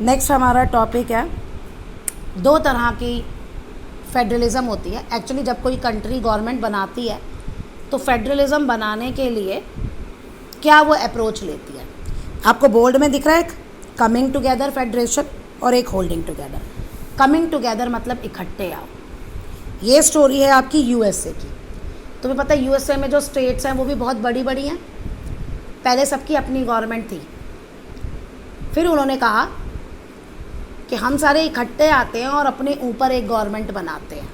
Next हमारा topic है, दो तरह की फेडरलिज़म होती है। एक्चुअली जब कोई कंट्री गवर्नमेंट बनाती है तो फेडरलिज़म बनाने के लिए क्या वो अप्रोच लेती है। आपको बोर्ड में दिख रहा है एक कमिंग टुगेदर फेडरेशन और एक होल्डिंग टुगेदर। कमिंग टुगेदर मतलब इकट्ठे आओ। ये स्टोरी है आपकी यूएसए की। तुम्हें पता है यूएसए में जो स्टेट्स हैं वो भी बहुत बड़ी बड़ी हैं। पहले सबकी अपनी गवर्नमेंट थी, फिर उन्होंने कहा कि हम सारे इकट्ठे आते हैं और अपने ऊपर एक गवर्नमेंट बनाते हैं।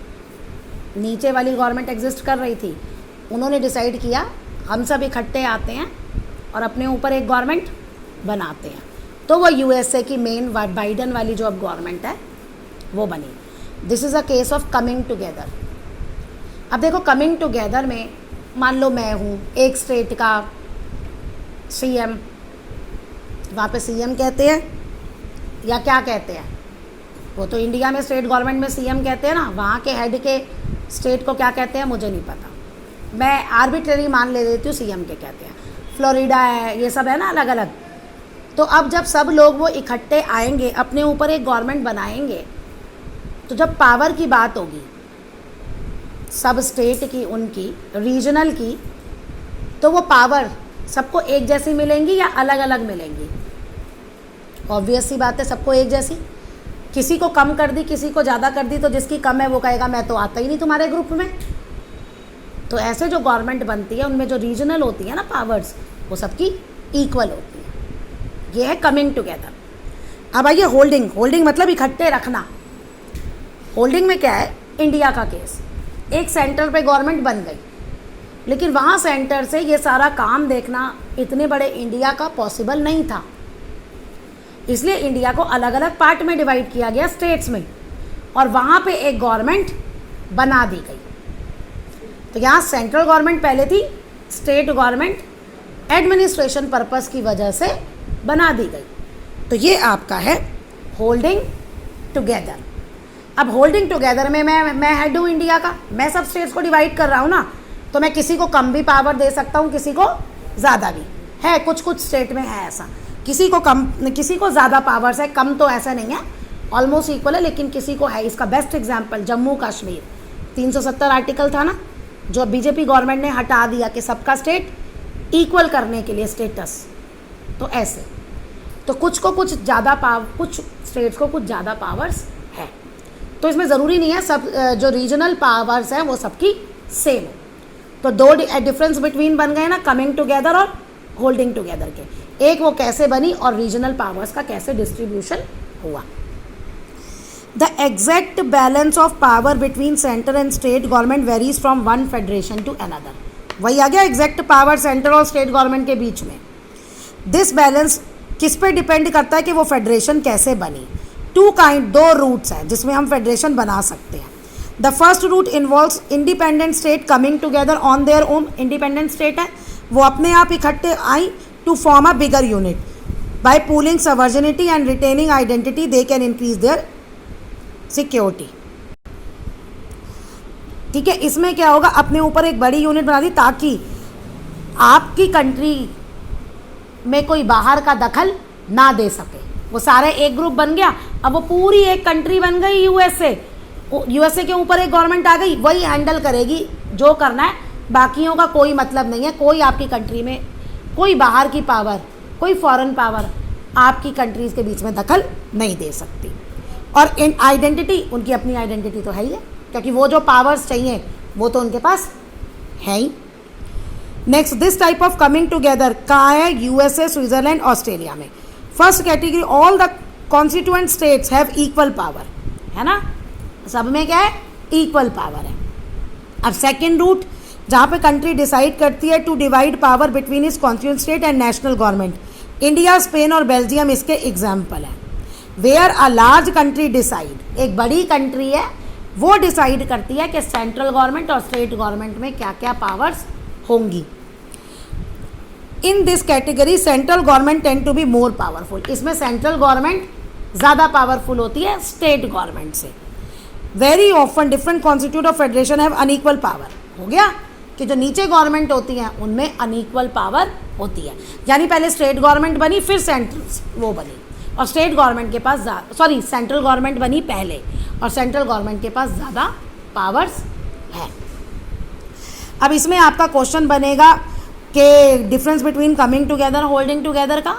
नीचे वाली गवर्नमेंट एग्जिस्ट कर रही थी, उन्होंने डिसाइड किया हम सब इकट्ठे आते हैं और अपने ऊपर एक गवर्नमेंट बनाते हैं। तो वो यूएसए की मेन बाइडन वाली जो अब गवर्नमेंट है वो बनी। This is a case of coming together. अब देखो कमिंग टुगेदर में मान लो मैं हूँ एक स्टेट का सीएम, वहाँ पे सीएम कहते हैं या क्या कहते हैं, वो तो इंडिया में स्टेट गवर्नमेंट में सीएम कहते हैं ना, वहाँ के हेड के स्टेट को क्या कहते हैं मुझे नहीं पता, मैं आर्बिट्रेरी मान ले देती हूँ सीएम के कहते हैं। फ्लोरिडा है, ये सब है ना अलग अलग। तो अब जब सब लोग वो इकट्ठे आएंगे अपने ऊपर एक गवर्नमेंट बनाएंगे, तो जब पावर की बात होगी सब स्टेट की, उनकी रीजनल की, तो वो पावर सबको एक जैसी मिलेंगी या अलग अलग मिलेंगी। ऑब्वियस सी बात है सबको एक जैसी। किसी को कम कर दी, किसी को ज़्यादा कर दी, तो जिसकी कम है वो कहेगा मैं तो आता ही नहीं तुम्हारे ग्रुप में। तो ऐसे जो गवर्नमेंट बनती है उनमें जो रीजनल होती है ना पावर्स, वो सबकी इक्वल होती है। ये है कमिंग टुगेदर। अब आइए होल्डिंग। होल्डिंग मतलब इकट्ठे रखना। होल्डिंग में क्या है, इंडिया का केस, एक सेंटर पे गवर्नमेंट बन गई, लेकिन वहाँ सेंटर से ये सारा काम देखना इतने बड़े इंडिया का पॉसिबल नहीं था, इसलिए इंडिया को अलग अलग पार्ट में डिवाइड किया गया स्टेट्स में, और वहाँ पे एक गवर्नमेंट बना दी गई। तो यहाँ सेंट्रल गवर्नमेंट पहले थी, स्टेट गवर्नमेंट एडमिनिस्ट्रेशन पर्पस की वजह से बना दी गई। तो ये आपका है होल्डिंग टुगेदर। अब होल्डिंग टुगेदर में मैं हेड हूँ इंडिया का, मैं सब स्टेट्स को डिवाइड कर रहा हूँ ना, तो मैं किसी को कम भी पावर दे सकता हूँ, किसी को ज़्यादा भी है। कुछ कुछ स्टेट में है ऐसा, किसी को कम, किसी को ज़्यादा पावर्स है, कम तो ऐसा नहीं है, ऑलमोस्ट इक्वल है, लेकिन किसी को है। इसका best example Jammu Kashmir, 370 article था ना, जो बीजेपी गवर्नमेंट ने हटा दिया कि सबका स्टेट इक्वल करने के लिए स्टेटस। तो ऐसे तो कुछ को कुछ ज़्यादा कुछ स्टेट्स को कुछ ज़्यादा पावर्स है। तो इसमें ज़रूरी नहीं है सब जो रीजनल पावर्स हैं वो सबकी सेम हो। तो दो डिफरेंस बिटवीन बन गए ना कमिंग टुगेदर और होल्डिंग टुगेदर के। एक वो कैसे बनी और रीजनल पावर्स का कैसे डिस्ट्रीब्यूशन हुआ। The exact balance of power between centre and state government varies from one federation to another. वही आ गया एग्जैक्ट पावर सेंटर और स्टेट गवर्नमेंट के बीच में। दिस बैलेंस किस पे डिपेंड करता है कि वो फेडरेशन कैसे बनी। दो रूट्स हैं जिसमें हम फेडरेशन बना सकते हैं। The first route involves independent state coming together on their own. Independent state है, वो अपने आप इकट्ठे आई to form a bigger unit. By pooling sovereignty and retaining identity, they can increase their security. ठीक है, इसमें क्या होगा, अपने ऊपर एक बड़ी यूनिट बना दी ताकि आपकी कंट्री में कोई बाहर का दखल ना दे सके। वो सारे एक ग्रुप बन गया, अब वो पूरी एक कंट्री बन गई यूएसए। यूएसए के ऊपर एक गवर्नमेंट आ गई, वही हैंडल करेगी जो करना है, बाकियों का कोई मतलब नहीं है। कोई आपकी कंट्री में कोई बाहर की पावर, कोई फॉरेन पावर आपकी कंट्रीज़ के बीच में दखल नहीं दे सकती। और इन आइडेंटिटी, उनकी अपनी आइडेंटिटी तो है ही है, क्योंकि वो जो पावर्स चाहिए वो तो उनके पास है ही। Next, this type of coming together कहाँ है, यूएसए, स्विट्जरलैंड, ऑस्ट्रेलिया में। First category, all the constituent states have equal power, है ना, सब में क्या है, इक्वल पावर है। अब सेकेंड रूट, जहाँ पे कंट्री डिसाइड करती है टू डिवाइड पावर बिटवीन इस constituent state and national government. India, Spain और बेल्जियम इसके एग्जाम्पल हैं। Where a large country decide, एक बड़ी कंट्री है वो डिसाइड करती है कि सेंट्रल गवर्नमेंट और स्टेट गवर्नमेंट में क्या क्या पावर्स होंगी। In this category central government tend to be more powerful. इसमें सेंट्रल गवर्नमेंट ज़्यादा पावरफुल होती है स्टेट गवर्नमेंट से। Very often different constitute of federation have unequal power. हो गया कि जो नीचे गवर्नमेंट होती हैं उनमें अनइक्वल पावर होती है, यानी पहले स्टेट गवर्नमेंट बनी फिर सेंट्रल वो बनी। और स्टेट गवर्नमेंट के पास सेंट्रल गवर्नमेंट बनी पहले और सेंट्रल गवर्नमेंट के पास ज़्यादा पावर्स है। अब इसमें आपका क्वेश्चन बनेगा कि difference between coming together holding together का,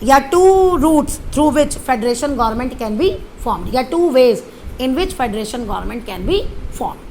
या two routes through which federation government can be formed, या two ways in which federation government can be formed.